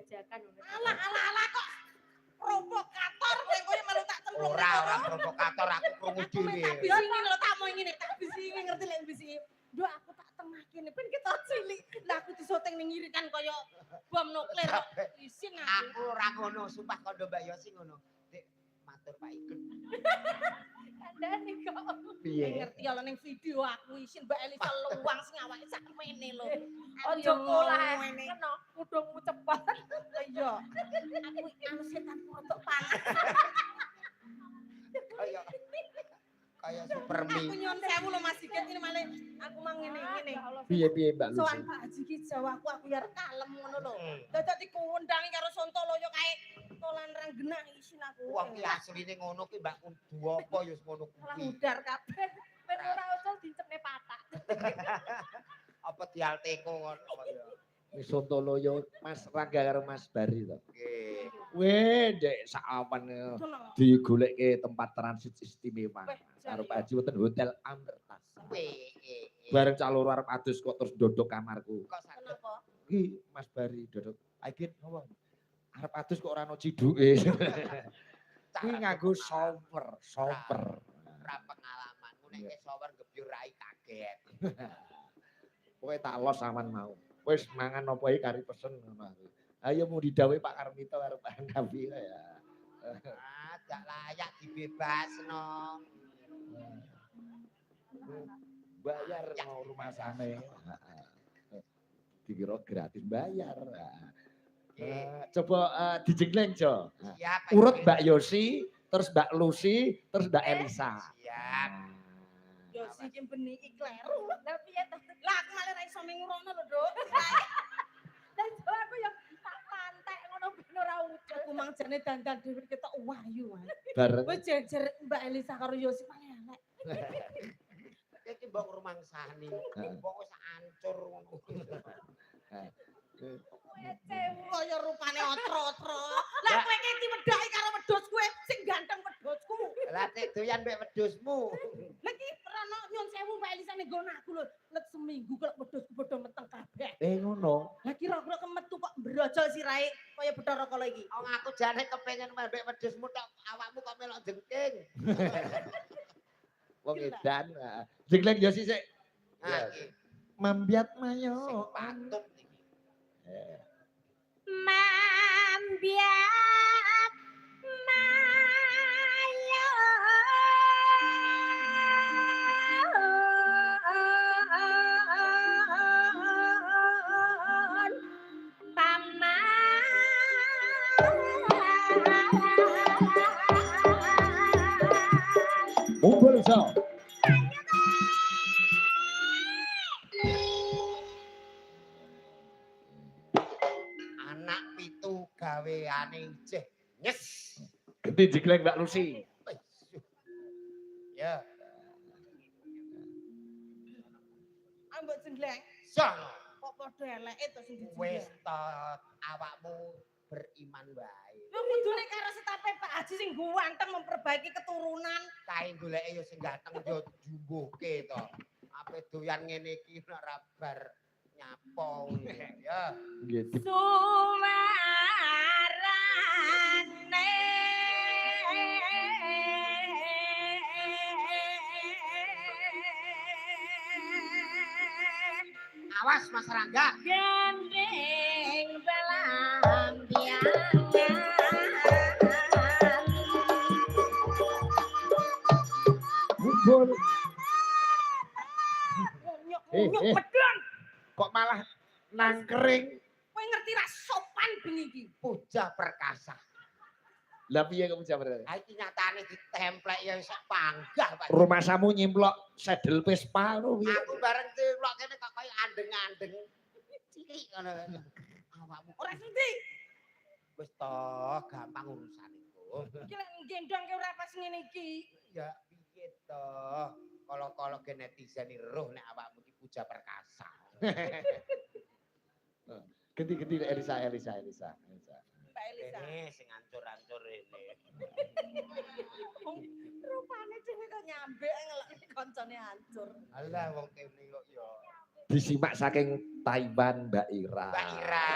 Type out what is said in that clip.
jajakan ngono. Alah kok provokator kowe melu tak cemplung. Ora provokator aku krungu dhewe. Tak bisingin lho tak mau ngene tak bisingin ngerti lek bisingin. Duh aku tak tengah kene ben kita cilik. Lah aku disyuting ning ngirikan kaya bom nuklir kok isin aku. Aku ora ngono, sumpah kondo Mbak Yosi ngono. Dik, matur Pak Igun. Kandhane kok. Piye? Ngerti ya ning video aku isin Mbak Elisa luang sing awake sak mene lho. Ojo pola kena kudungmu cepat. Iya. Aku anu setan foto panas. Kaya Supermi. Aku nyuwun sewu lho Mas Sigit ini malah aku mang ngene-ngene. Piye Mbak Lucy? Soan Pak Haji ki Jawaku aku ya kalem ngono lho. Dadak dikuundangi karo Sontoloyo kae tolan renggenang isin aku. Wah ki asline ngono ki Mbak kudu apa ya ngono Salah kuwi. udar kabeh. Ben ora ucul dicepne patak. Apa dialteko ngono ya. Wis Sontoloyo Mas Rangga karo Mas Bari to. Nggih. Weh, Dek sawan digoleke tempat transit istimewa. Karo Pak Haji wonten Hotel Amertas. Bareng caloro arep adus kok terus ndodok kamarku. Kok saged Kenapa? Iki Mas Bari ndodok. Iki apa? Arep adus kok ora ono ciduke. Kuwi nganggo shower. ora pengalamanmu nek shower gebyur rai kaget. Kowe tak los aman mau. Wis mangan apa iki kari pesen ngono aku. Ayo mau didhawuhi Pak Karmito karo Pak Nabi ya. Ah, gak layak dibebasno. Bayar mau rumah sana. Dikira gratis bayar. Coba dijengleng Jo. Siap. Urut Mbak Yosi, terus Mbak Lucy, terus Mbak Elisa. Siap. Yo sing beni iki kleru. Lah piye to? Lah aku malah ra iso ngurono lho, Duk. Lah jo aku ya tak pantek ngono ben ora ucul. Aku mang jane dandan dhewe ketok wahyu. Bareng. Wis jejer Mbak Elisa karo Yosi paling elek. Iki mbok rumangsani. Mbok wis ancur ngono. Kaya rupane otro-otro. Lah kowe iki diwedhaki karo wedhus kowe sing ganteng wedhusku. Lah tek doyan mbek wedhusmu. Lah iki rano nyun sewu Mbak Elisa ning nggon aku lho. Let seminggu kok wedhusku padha meteng kabeh. Ngono. Lah kira-kira kemetu kok brojol sirahe kaya Bathara Kala iki. Wong aku jane kepengin mbek wedhusmu tok awakmu kok melok jengking. Wong edan. Jengleng Yosi sik. Nah, iki Mambiat sing mayo. patut iki. Mambiat mayo paman. Kumpul so. Anak pitu gaweane ijeh. Nyes. Genti jengleng Mbak Lucy. Ya, Ambek jengleng song. kok padha eleke to sing Wis dijengleng. to awakmu beriman wae. Lu kudune karo setape Pak Haji sing ganteng memperbaiki keturunan. Kae goleke ya sing ganteng yo jumbuhke to. Ape doyan ngene iki nek ra bar nyapo ya. Nggih. Suarane Awas Mas Rangga. gendeng belambiangan. Kumpul. Nyuk medon. Kok malah nangkring. Kowe ngerti ra sopan bengi iki. Puja perkasa. Lah piye kamu jawab? Ha iki nyatane ditemplek ya iso panggah Pak. Rumah samu nyimplok sedel Vespa lho piye? Aku bareng templok kene kok kaya andeng-andeng. Cilik ngono. Awakmu Ora sithik. wis to gampang urusan iku. Iki lek gendong ke ora pas ngene iki. Ya piye to? Kalau ge netizen roh nek awakmu iki puja perkasa. Genti Elisa. Mbak Elisa. Ini sing ancur-ancur ini. Rupane dhewe kok nyambek ngelok koncone hancur. Alah wong kene kok ya. Disimak saking Taiwan Mbak Ira. Mbak Ira.